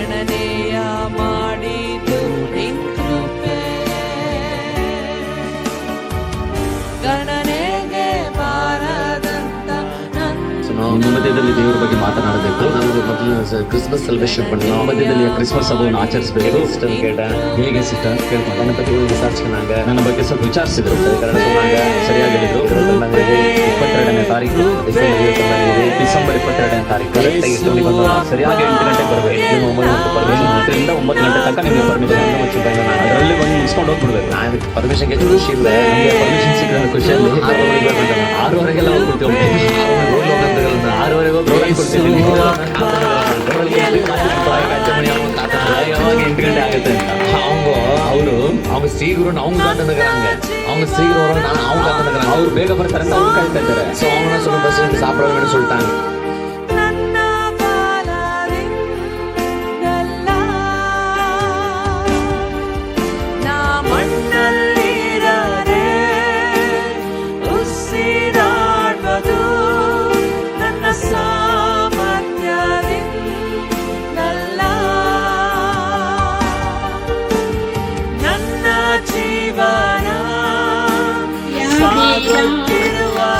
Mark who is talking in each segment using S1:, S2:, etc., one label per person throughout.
S1: ಗಣನೆಯ ಮಾಡಿತು ನಿನ್ ಕೃಪೆ, ಗಣನೆಗೆ ಬಾರದಂತ
S2: ನಮ್ಮ ಮಧ್ಯದಲ್ಲಿ ದೇವರ ಬಗ್ಗೆ ಮಾತನಾಡಬೇಕು. ನಾವು ಮೊದಲು ಕ್ರಿಸ್ಮಸ್ ಸೆಲೆಬ್ರೇಷನ್ பண்ணி ನಮ್ಮ ಮಧ್ಯದಲ್ಲಿ ಕ್ರಿಸ್ಮಸ್ ಹಬ್ಬವನ್ನು ಆಚರಿಸಬೇಕು. ಸಿಸ್ಟರ್ ಕೇಳ ಹೇಗೆ ಸಿಸ್ಟರ್ ಕೇಳ್ಕೊಂಡು ನನ್ನ ಬಗ್ಗೆ ವಿಚಾರಿಸಿಕೊಂಡಾಗ ನನ್ನ ಬಗ್ಗೆ ಸ್ವಲ್ಪ ವಿಚಾರಿಸಿದ್ರು. ಸರಿಯಾಗಿ ಹೇಳಿದ್ರು. 22ನೇ ತಾರೀಕು ಡಿಸೆಂಬರ್ 22ನೇ ತಾರೀಕು ಕರೆಕ್ಟಾಗಿ ಸರಿಯಾಗಿ 8 ಗಂಟೆಗೆ ಬರಬೇಕು. ನಿಮ್ಮ ಪರ್ಮಿಷನ್ 8ರಿಂದ 9 ಗಂಟೆ ತನಕ ನಿಮಗೆ ಪರ್ಮಿಷನ್ ಅದರಲ್ಲಿ ಬಂದು ಮುಗಿಸ್ಕೊಂಡು ಹೋಗ್ಬಿಡ್ಬೇಕು. ನಾನು ಪರ್ಮಿಷನ್ ಖುಷಿ ಇಲ್ಲ, ನಮಗೆ ಪರ್ಮಿಷನ್ ಸಿಕ್ಕ ಖುಷಿಯಲ್ಲಿ 6:30ಗೆಲ್ಲ ಹೋಗ್ಬಿಡ್ತೀವಿ. 6:30 ಹೋಗಿ ಕೊಡ್ತೀನಿ. 8 ಗಂಟೆ ಆಗುತ್ತೆ ಅಂತ அவங்க சீக்கிரம் அவங்க காட்டுறாங்க. அவங்க சீக்கிரம் வரும், நான் அவங்க காட்டுறாங்க. அவர் ಬೇಗ ಬರ್ತಾರೆ ಅಂತ ಅವ್ರು ಕಾಯ್ತಾ ಇದ್ದಾರೆ. ಸೊ ಅವನ ಸ್ವಲ್ಪ ಬಸ್ சாப்பிட வேணும்னு சொல்லிட்டாங்க.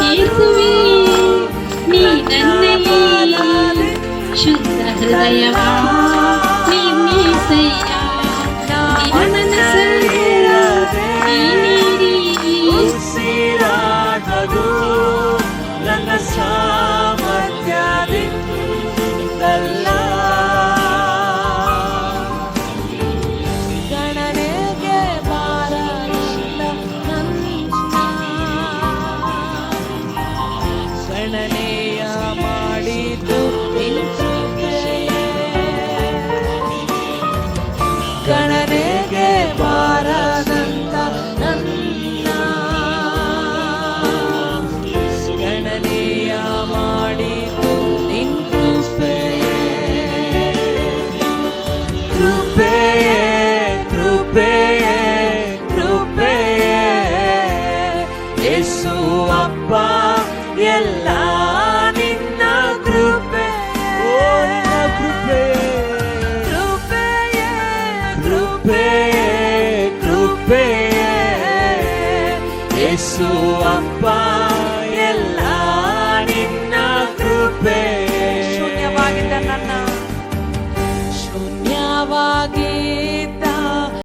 S3: ಯೇಸುವೇ ನೀ ನನ್ನಲ್ಲಿ ಶುದ್ಧ ಹೃದಯವ ನಿರ್ಮಿಸಯ್ಯ, ನಿನ್ನ ಮನಸ್ಸಲ್ಲಿ ನೀಡಿ
S1: ಉಸಿರಾಟದು ನನ್ನ ಸಾಮರ್ಥ್ಯದಿಂದಲ್ಲ, ಗಣನೆಗೆ ಬಾರದಂತ ಗಣನೆಯ ಮಾಡಿತು ನಿನ್ ಕೃಪೆಯೇ, ಗಣನೆಗೆ ಬಾರದಂತ ನನ್ನ ಗಣನೆಯ ಮಾಡಿತು ನಿನ್ ಕೃಪೆಯೇ, ಕೃಪೆಯೇ ಕೃಪೆಯೇ ಕೃಪೆಯೇ ಯೇಸು ಅಪ್ಪ ಎಲ್ಲ ನಿನ್ನ ಕೃಪೆ, ಕೃಪೆಯೇ ಕೃಪೆಯೇ ಕೃಪೆಯೇ ಯೇಸು ಅಪ್ಪ ಎಲ್ಲ ನಿನ್ನ ಕೃಪೆ, ಶೂನ್ಯವಾಗಿದ್ದ ನನ್ನ ಶೂನ್ಯವಾಗಿ